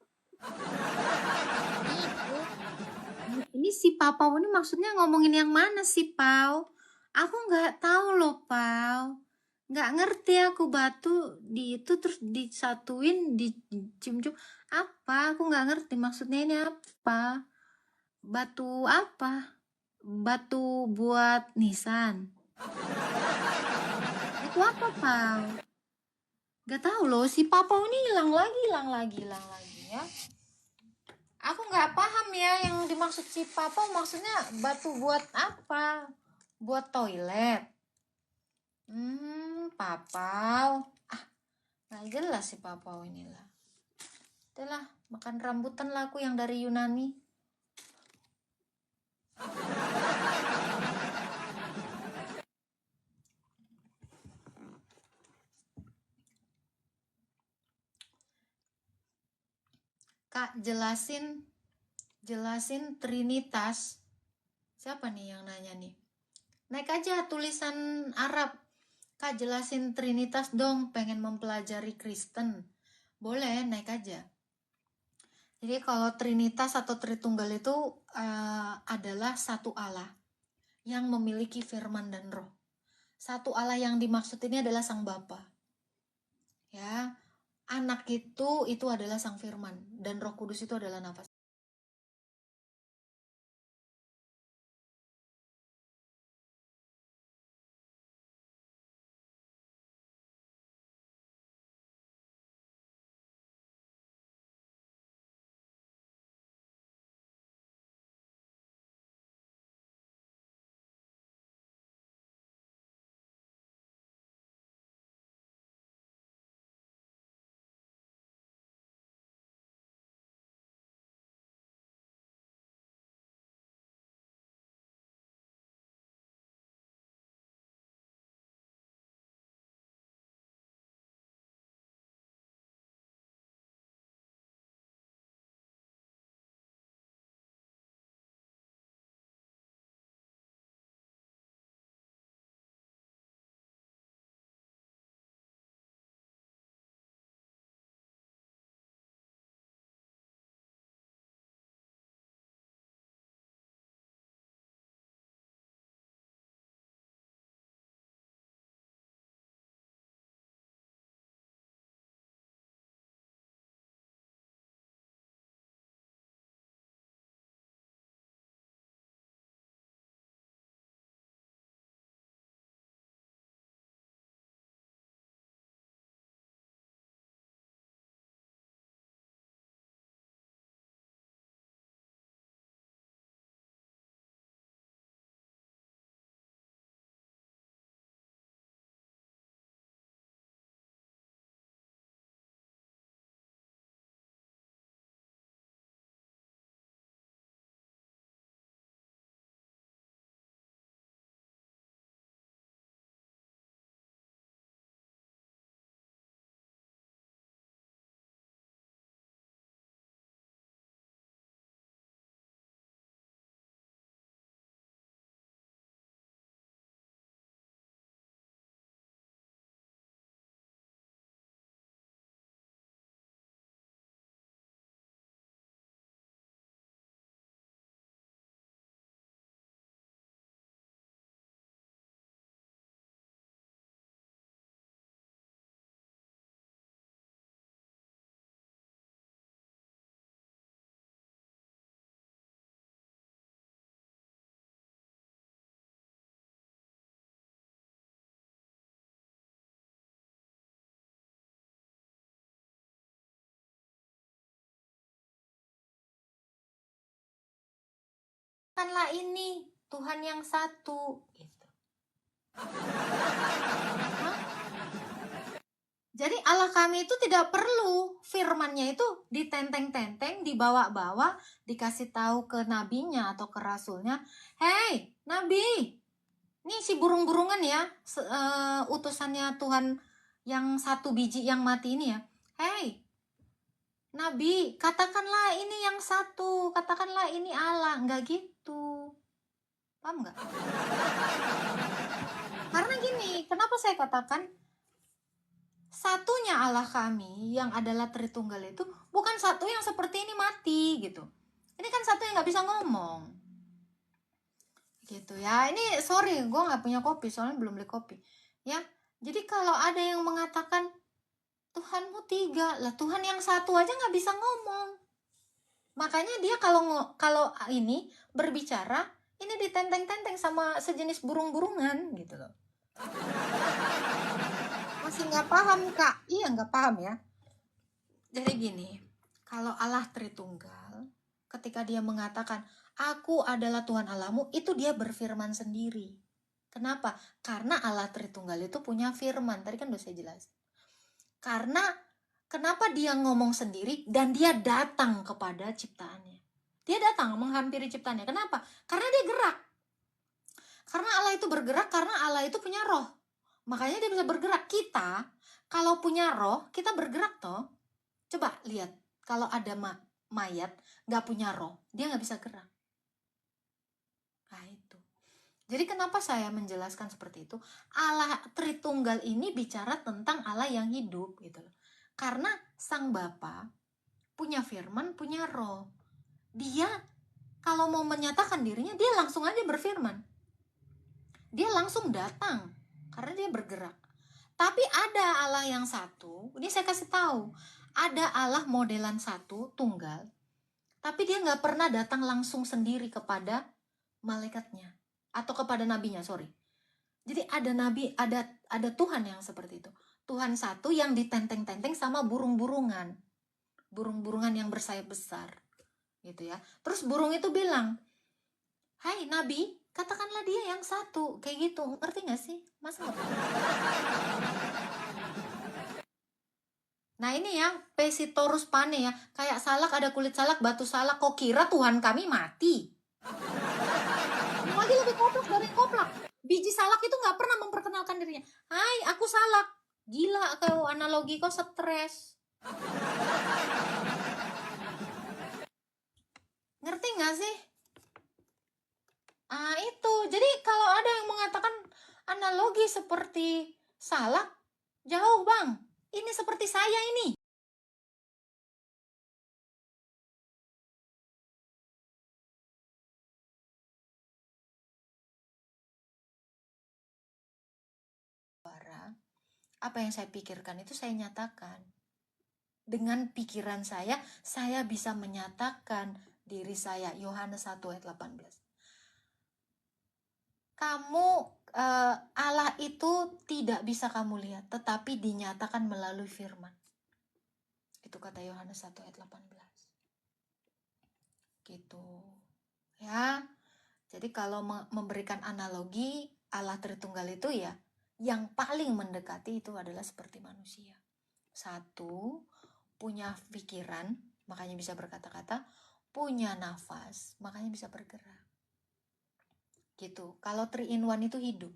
Ini si Pau ini maksudnya ngomongin yang mana sih Pau? Aku nggak tahu loh Pau. Nggak ngerti aku batu di itu terus disatuin dicium-cium. Apa? Aku nggak ngerti maksudnya ini apa? Batu apa? Batu buat nisan. Itu apa Pau? Nggak tahu loh, si Papa ini hilang lagi ya. Aku nggak paham ya yang dimaksud si Papa, maksudnya batu buat apa? Buat toilet. Papau. Nggak jelas si Papau inilah. Itulah, makan rambutan lah aku yang dari Yunani. Kak, jelasin Trinitas. Siapa nih yang nanya nih? Naik aja tulisan Arab. Kak, jelasin Trinitas dong, pengen mempelajari Kristen. Boleh, naik aja. Jadi kalau Trinitas atau Tritunggal itu adalah satu Allah yang memiliki firman dan roh. Satu Allah yang dimaksud ini adalah Sang Bapa. Ya, anak itu adalah Sang Firman, dan Roh Kudus itu adalah nafas. Kanlah ini Tuhan yang satu gitu. Hah? Jadi Allah kami itu tidak perlu firman-Nya itu ditenteng-tenteng, dibawa-bawa, dikasih tahu ke nabinya atau ke rasulnya, "Hei, nabi, nih si burung-burungan ya, utusannya Tuhan yang satu biji yang mati ini ya. Hei, nabi, katakanlah ini yang satu, katakanlah ini Allah." Enggak gitu. Paham nggak? Karena gini, kenapa saya katakan satunya Allah kami yang adalah Tritunggal itu bukan satu yang seperti ini mati gitu. Ini kan satu yang nggak bisa ngomong. Gitu ya. Ini sorry, gue nggak punya kopi soalnya belum beli kopi. Ya, jadi kalau ada yang mengatakan Tuhanmu tiga, lah Tuhan yang satu aja nggak bisa ngomong. Makanya dia kalau ini berbicara, ini ditenteng-tenteng sama sejenis burung-burungan gitu loh. Masih nggak paham, Kak? Iya, nggak paham ya. Jadi gini, kalau Allah Tritunggal, ketika dia mengatakan, "Aku adalah Tuhan Allahmu," itu dia berfirman sendiri. Kenapa? Karena Allah Tritunggal itu punya firman. Tadi kan udah saya jelasin. Karena kenapa dia ngomong sendiri dan dia datang kepada ciptaannya. Dia datang menghampiri ciptaannya. Kenapa? Karena dia gerak. Karena Allah itu bergerak, karena Allah itu punya roh. Makanya dia bisa bergerak. Kita kalau punya roh, kita bergerak toh. Coba lihat, kalau ada mayat, gak punya roh, dia gak bisa gerak. Nah itu. Jadi kenapa saya menjelaskan seperti itu? Allah Tritunggal ini bicara tentang Allah yang hidup gitu loh. Karena Sang Bapa punya firman, punya roh. Dia kalau mau menyatakan dirinya, dia langsung aja berfirman. Dia langsung datang karena dia bergerak. Tapi ada Allah yang satu, ini saya kasih tahu, ada Allah modelan satu, tunggal, tapi dia nggak pernah datang langsung sendiri kepada malaikatnya atau kepada nabinya, sorry. Jadi ada nabi, ada Tuhan yang seperti itu. Tuhan satu yang ditenteng-tenteng sama burung-burungan yang bersayap besar, gitu ya. Terus burung itu bilang, "Hai nabi, katakanlah dia yang satu," kayak gitu. Ngerti nggak sih? Mas ngerti? Nah ini ya, Pesitorus pane ya, kayak salak, ada kulit salak, batu salak, kok kira Tuhan kami mati? Lagi lebih koplak dari koplak. Biji salak itu nggak pernah memperkenalkan dirinya. "Hai, aku salak." Gila kau, analogi kau stres. Ngerti nggak sih? Ah itu, jadi kalau ada yang mengatakan analogi seperti salak, jauh bang. Ini seperti saya ini. Apa yang saya pikirkan itu saya nyatakan. Dengan pikiran saya bisa menyatakan diri saya. Yohanes 1 ayat 18. Kamu Allah itu tidak bisa kamu lihat, tetapi dinyatakan melalui firman. Itu kata Yohanes 1 ayat 18. Gitu. Ya. Jadi kalau memberikan analogi Allah Tritunggal itu ya, yang paling mendekati itu adalah seperti manusia. Satu, punya pikiran, makanya bisa berkata-kata, punya nafas, makanya bisa bergerak. Gitu. Kalau 3 in 1 itu hidup.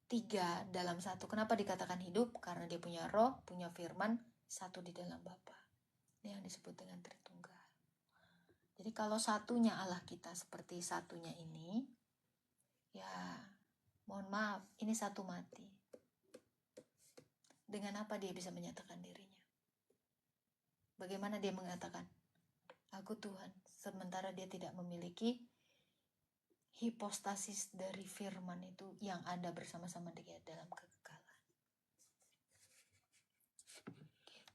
3 dalam 1. Kenapa dikatakan hidup? Karena dia punya roh, punya firman, 1 di dalam Bapa. Ini yang disebut dengan Tritunggal. Jadi kalau satunya Allah kita seperti satunya ini, ya mohon maaf, ini satu mati. Dengan apa dia bisa menyatakan dirinya? Bagaimana dia mengatakan, "Aku Tuhan," sementara dia tidak memiliki hipostasis dari firman itu yang ada bersama-sama dia dalam kekekalan. Gitu.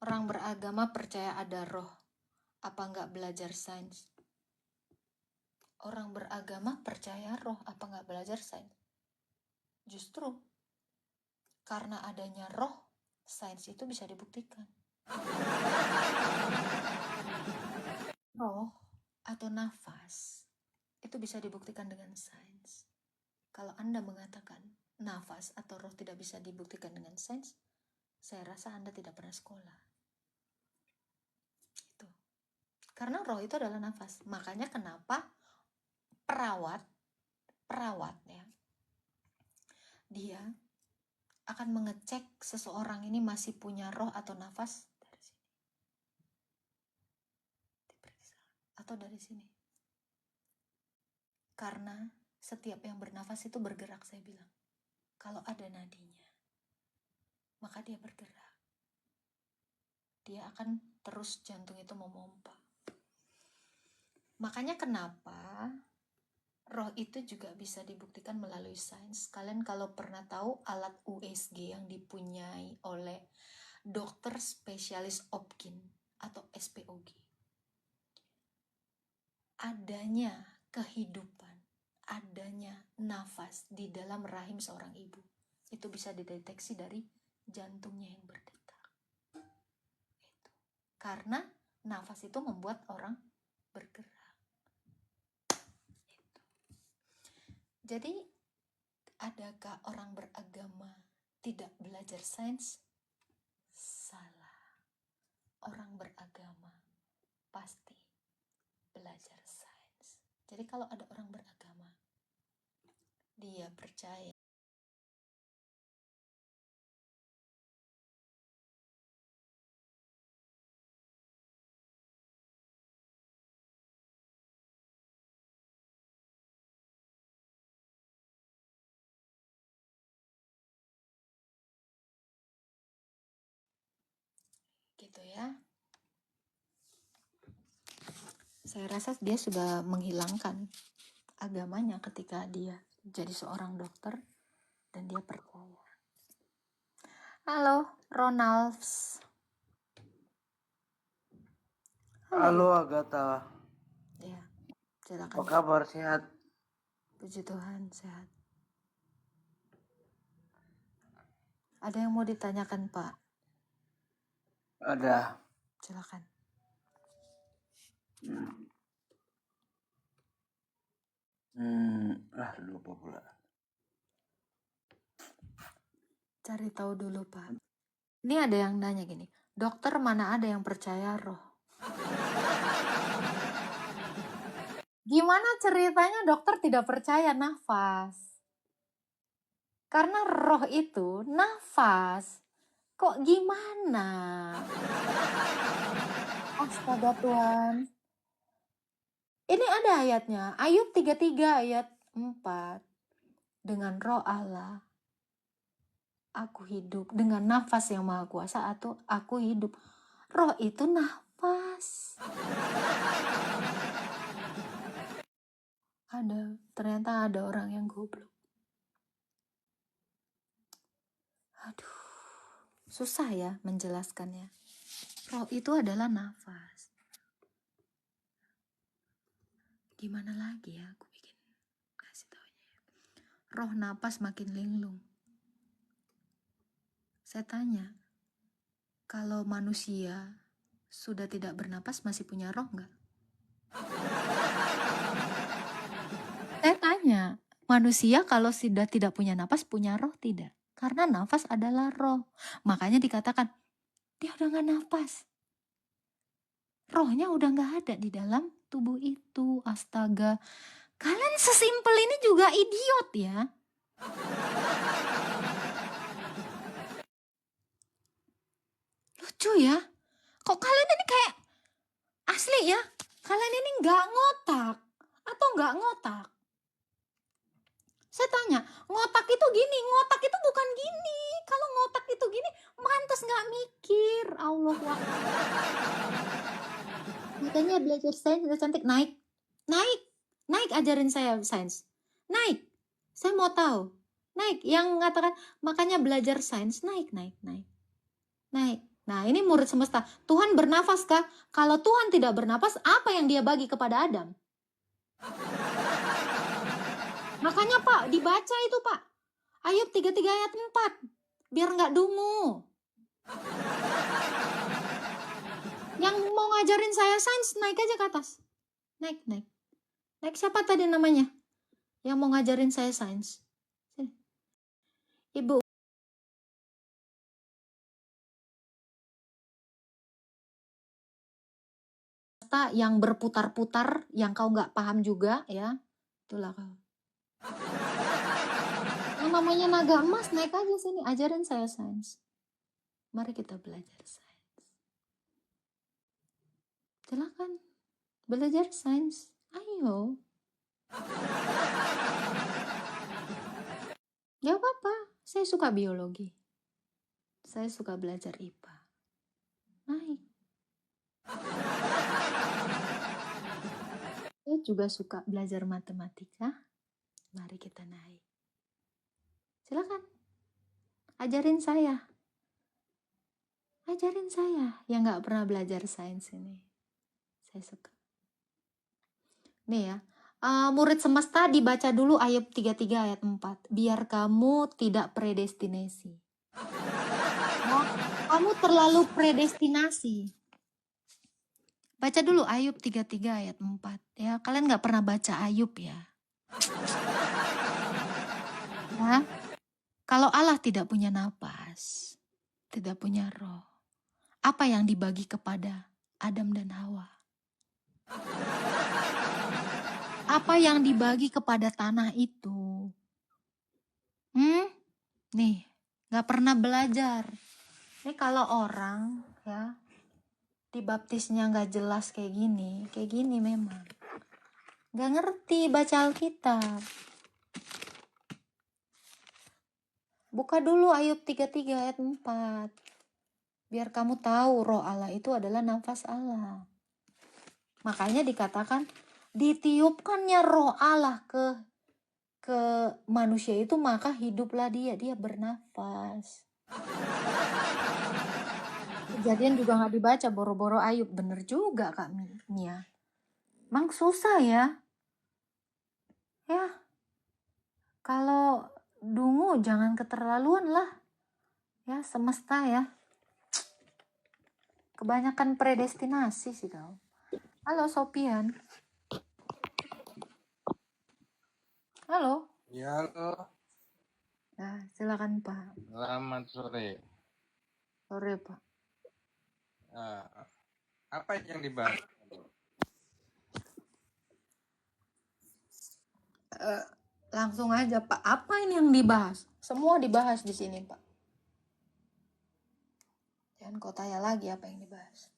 Orang beragama percaya ada roh. Apa enggak belajar sains? Orang beragama percaya roh, apa enggak belajar sains? Justru karena adanya roh, sains itu bisa dibuktikan. Roh atau nafas itu bisa dibuktikan dengan sains. Kalau Anda mengatakan nafas atau roh tidak bisa dibuktikan dengan sains, saya rasa Anda tidak pernah sekolah. Itu. Karena roh itu adalah nafas. Makanya kenapa perawat ya, dia akan mengecek seseorang ini masih punya roh atau nafas dari sini. Diperiksa. Atau dari sini. Karena setiap yang bernafas itu bergerak, saya bilang. Kalau ada nadinya, maka dia bergerak. Dia akan terus jantung itu memompa. Makanya kenapa roh itu juga bisa dibuktikan melalui sains. Kalian kalau pernah tahu alat USG yang dipunyai oleh dokter spesialis Opkin atau SPOG. Adanya kehidupan, adanya nafas di dalam rahim seorang ibu. Itu bisa dideteksi dari jantungnya yang berdetak. Itu. Karena nafas itu membuat orang bergerak. Jadi, adakah orang beragama tidak belajar sains? Salah. Orang beragama pasti belajar sains. Jadi kalau ada orang beragama, dia percaya gitu ya. Saya rasa dia sudah menghilangkan agamanya ketika dia jadi seorang dokter dan dia percaya. Halo, Ronalds. Halo Agatha, Ya, apa silakan. kabar, sehat? Puji Tuhan, sehat. Ada yang mau ditanyakan, Pak? Ada. Silakan. Lupa pula. Cari tahu dulu, Pak. Ini ada yang nanya gini, dokter mana ada yang percaya roh? Gimana ceritanya dokter tidak percaya nafas? Karena roh itu nafas. Kok gimana? Astaga Tuhan. Ini ada ayatnya. Ayub 33 ayat 4. Dengan roh Allah, aku hidup. Dengan nafas yang maha kuasa atau aku hidup. Roh itu nafas. Ternyata ada orang yang goblok. Aduh, susah ya menjelaskannya. Roh itu adalah nafas. Gimana lagi ya aku bikin kasih taunya. Roh napas makin linglung. Saya tanya, kalau manusia sudah tidak bernapas masih punya roh nggak? Saya tanya, manusia kalau sudah tidak punya napas punya roh tidak? Karena nafas adalah roh. Makanya dikatakan, dia udah nggak napas. Rohnya udah nggak ada di dalam tubuh itu. Astaga, kalian sesimpel ini juga idiot ya. Lucu ya. Kok kalian ini kayak asli ya? Kalian ini nggak ngotak atau nggak ngotak? Saya tanya, ngotak itu gini, ngotak itu bukan gini. Kalau ngotak itu gini, mantas nggak mikir. Allah Akbar. Makanya belajar sains udah cantik, naik ajarin saya sains, naik. Saya mau tahu, naik. Yang mengatakan makanya belajar sains, naik. Nah ini murid semesta. Tuhan bernafas kah? Kalau Tuhan tidak bernafas, apa yang dia bagi kepada Adam? Makanya Pak, dibaca itu Pak. Ayub 33 ayat 4. Biar nggak dungu. Yang mau ngajarin saya sains, naik aja ke atas. Naik. Naik siapa tadi namanya? Yang mau ngajarin saya sains. Sini. Ibu. Yang berputar-putar, yang kau nggak paham juga ya. Itulah kau. Yang namanya naga emas, naik aja sini, ajarin saya sains. Mari kita belajar sains. Silakan belajar sains. Ayo. Gak apa-apa, saya suka biologi. Saya suka belajar IPA. Naik. Saya juga suka belajar matematika. Mari kita naik. Silakan. Ajarin saya yang gak pernah belajar sains ini. Saya suka. Nih ya, murid semesta dibaca dulu Ayub 33 ayat 4. Biar kamu tidak predestinasi. Nah, kamu terlalu predestinasi. Baca dulu Ayub 33 ayat 4. Ya, kalian gak pernah baca Ayub ya. Nah, kalau Allah tidak punya napas, tidak punya roh, apa yang dibagi kepada Adam dan Hawa? Apa yang dibagi kepada tanah itu? Nih, gak pernah belajar. Ini kalau orang ya dibaptisnya gak jelas kayak gini memang. Gak ngerti baca Alkitab. Buka dulu Ayub 33 ayat 4. Biar kamu tahu roh Allah itu adalah nafas Allah. Makanya dikatakan ditiupkannya roh Allah ke manusia itu, maka hiduplah dia bernafas. Kejadian juga nggak dibaca, boro-boro Ayub. Bener juga Kak Mia. Emang susah ya. Ya, kalau dungu jangan keterlaluan lah. Ya, semesta ya. Kebanyakan predestinasi sih kau. Halo Sopian. Halo. Ya, halo. Nah, silakan Pak. Selamat sore. Sore Pak. Apa yang dibahas? Langsung aja Pak. Apa ini yang dibahas? Semua dibahas di sini Pak. Jangan kau tanya lagi apa yang dibahas.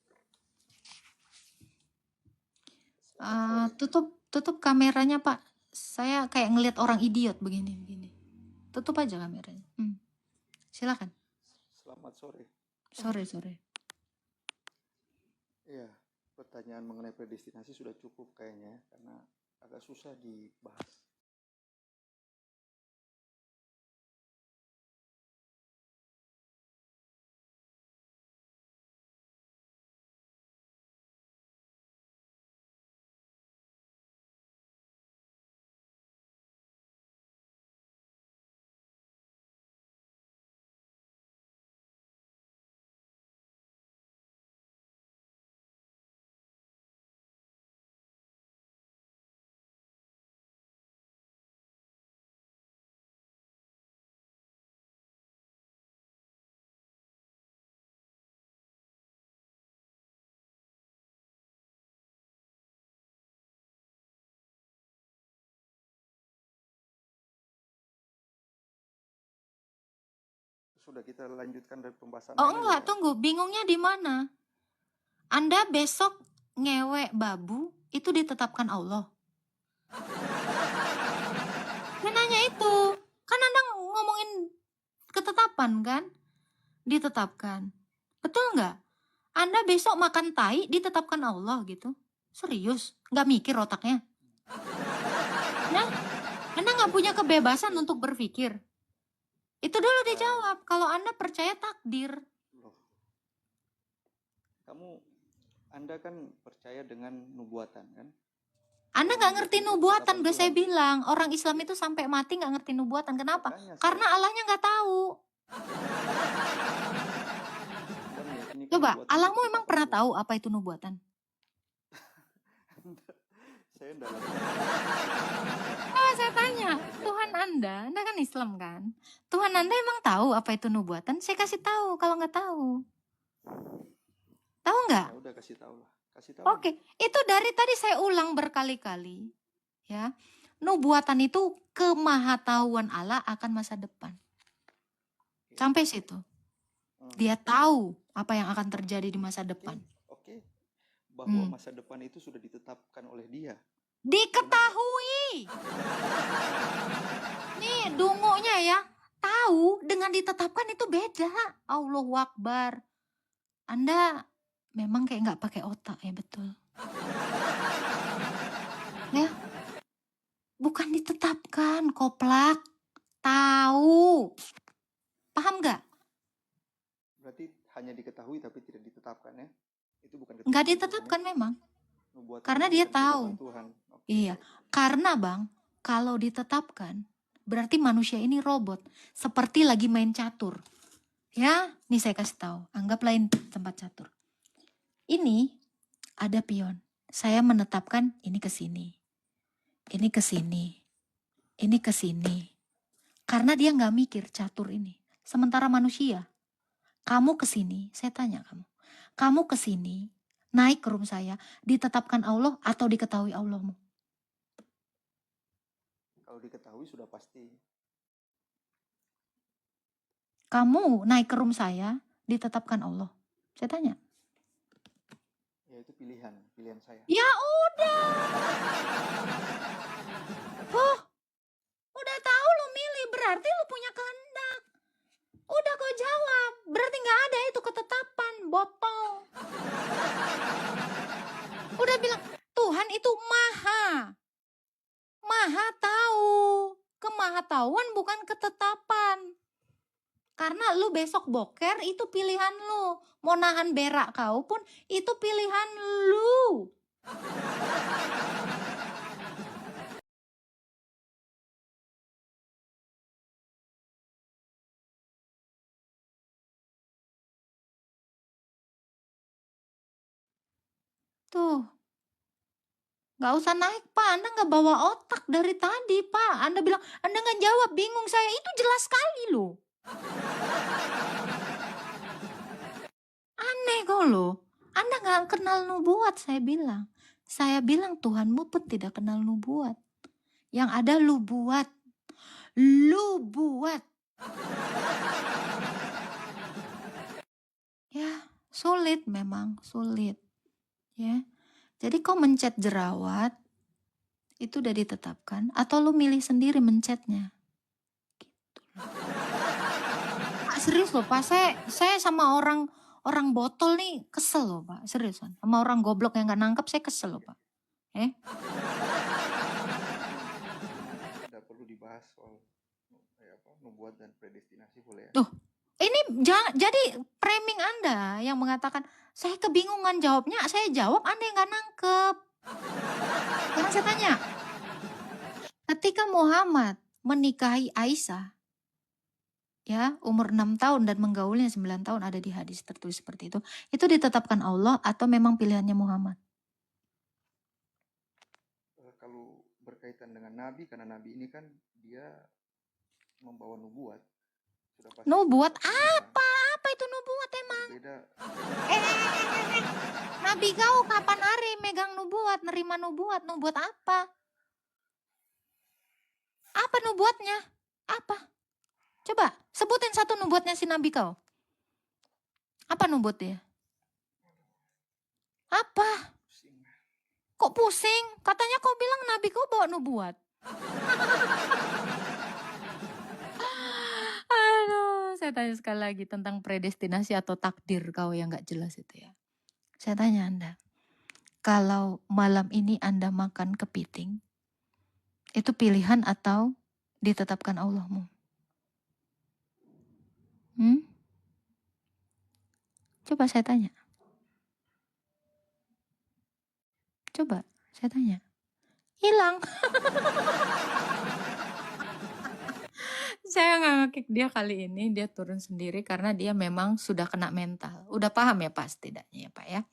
Tutup kameranya Pak. Saya kayak ngelihat orang idiot begini. Tutup aja kameranya. Silakan. Selamat sore. Sore. Iya, pertanyaan mengenai predestinasi sudah cukup kayaknya ya, karena agak susah dibahas. Sudah kita lanjutkan dari pembahasan Oh lain enggak, ya, Pak? tunggu. Bingungnya di mana? Anda besok ngewek babu itu ditetapkan Allah. Saya nanya itu. Kan Anda ngomongin ketetapan kan? Ditetapkan. Betul nggak? Anda besok makan tai ditetapkan Allah gitu. Serius? Nggak mikir otaknya? Nah, Anda nggak punya kebebasan untuk berpikir. Itu dulu dijawab. Kalau Anda percaya takdir. Loh. Anda kan percaya dengan nubuatan kan? Anda nggak ngerti nubuatan, udah saya bilang. Orang Islam itu sampai mati nggak ngerti nubuatan. Kenapa? Makanya Karena Allahnya nggak tahu. Coba, Allahmu emang pernah tahu apa itu nubuatan? Saya dalam Saya tanya, Tuhan Anda kan Islam kan? Tuhan Anda emang tahu apa itu nubuatan? Saya kasih tahu kalau nggak tahu. Tahu nggak? Ya udah kasih tahu lah. Kasih tahu. Oke, itu dari tadi saya ulang berkali-kali. Ya, nubuatan itu kemahatauan Allah akan masa depan. Sampai situ. Dia tahu apa yang akan terjadi di masa depan. Oke. Bahwa masa depan itu sudah ditetapkan oleh Dia. Diketahui. Nih, dungunya ya. Tahu dengan ditetapkan itu beda. Allahu Akbar. Anda memang kayak nggak pakai otak ya, betul. Ya. Bukan ditetapkan, koplak. Tahu. Paham nggak? Berarti hanya diketahui tapi tidak ditetapkan ya? Itu bukan Nggak ditetapkan memang. Nubuatan Karena itu dia bukan tahu. ketetapan Tuhan. Oke. Iya. Karena Bang, kalau ditetapkan, berarti manusia ini robot. Seperti lagi main catur. Ya, nih saya kasih tahu. Anggaplah ini tempat catur. Ini ada pion. Saya menetapkan ini ke sini. Ini ke sini. Ini ke sini. Karena dia nggak mikir catur ini. Sementara manusia, kamu ke sini, saya tanya kamu. Kamu ke sini, naik ke room saya, ditetapkan Allah atau diketahui Allahmu? Kalau diketahui sudah pasti. Kamu naik ke room saya, ditetapkan Allah. Saya tanya. Ya itu pilihan saya. Ya udah. Oh, udah tahu lu milih, berarti lu punya kehendak. Udah kau jawab, berarti nggak ada itu ketetapan. botol. Udah bilang, Tuhan itu maha tahu. Kemahatauan bukan ketetapan. Karena lu besok boker itu pilihan lu. Mau nahan berak kau pun itu pilihan lu. Tuh, nggak usah naik Pak, Anda nggak bawa otak dari tadi Pak. Anda bilang, Anda nggak jawab, bingung saya. Itu jelas sekali loh. Aneh kau loh. Anda nggak kenal nubuat, saya bilang. Saya bilang Tuhanmu pun tidak kenal nubuat. Yang ada lu buat. Ya, sulit memang, sulit. Ya. Jadi kau mencet jerawat, itu udah ditetapkan, atau lu milih sendiri mencetnya. Gitu loh. Pak, serius loh Pak, saya sama orang botol nih kesel loh Pak, seriusan. Sama orang goblok yang gak nangkep saya kesel loh Pak. Tidak perlu dibahas soal nubuat dan predestinasi, boleh ya? Tuh, ini jadi framing Anda yang mengatakan, saya kebingungan jawabnya, saya jawab Anda yang gak nangkep. Sekarang saya tanya, ketika Muhammad menikahi Aisyah, ya umur 6 tahun dan menggaulinya 9 tahun, ada di hadis tertulis seperti itu ditetapkan Allah atau memang pilihannya Muhammad? Kalau berkaitan dengan Nabi, karena Nabi ini kan dia membawa nubuat. Sudah pasti Nubuat berbeda. apa itu nubuat emang? Berbeda. Nabi kau kapan hari megang nubuat, nerima nubuat apa? Apa nubuatnya? Apa? Coba sebutin satu nubuatnya si Nabi kau. Apa nubuatnya? Apa? Kok pusing? Katanya kau bilang Nabi kau bawa nubuat. Aduh, saya tanya sekali lagi tentang predestinasi atau takdir kau yang gak jelas itu ya. Saya tanya Anda, kalau malam ini Anda makan kepiting, itu pilihan atau ditetapkan Allahmu? Coba saya tanya. Coba saya tanya. Hilang. Saya nggak nge-kick dia kali ini, dia turun sendiri karena dia memang sudah kena mental. Udah paham ya Pak setidaknya ya Pak ya.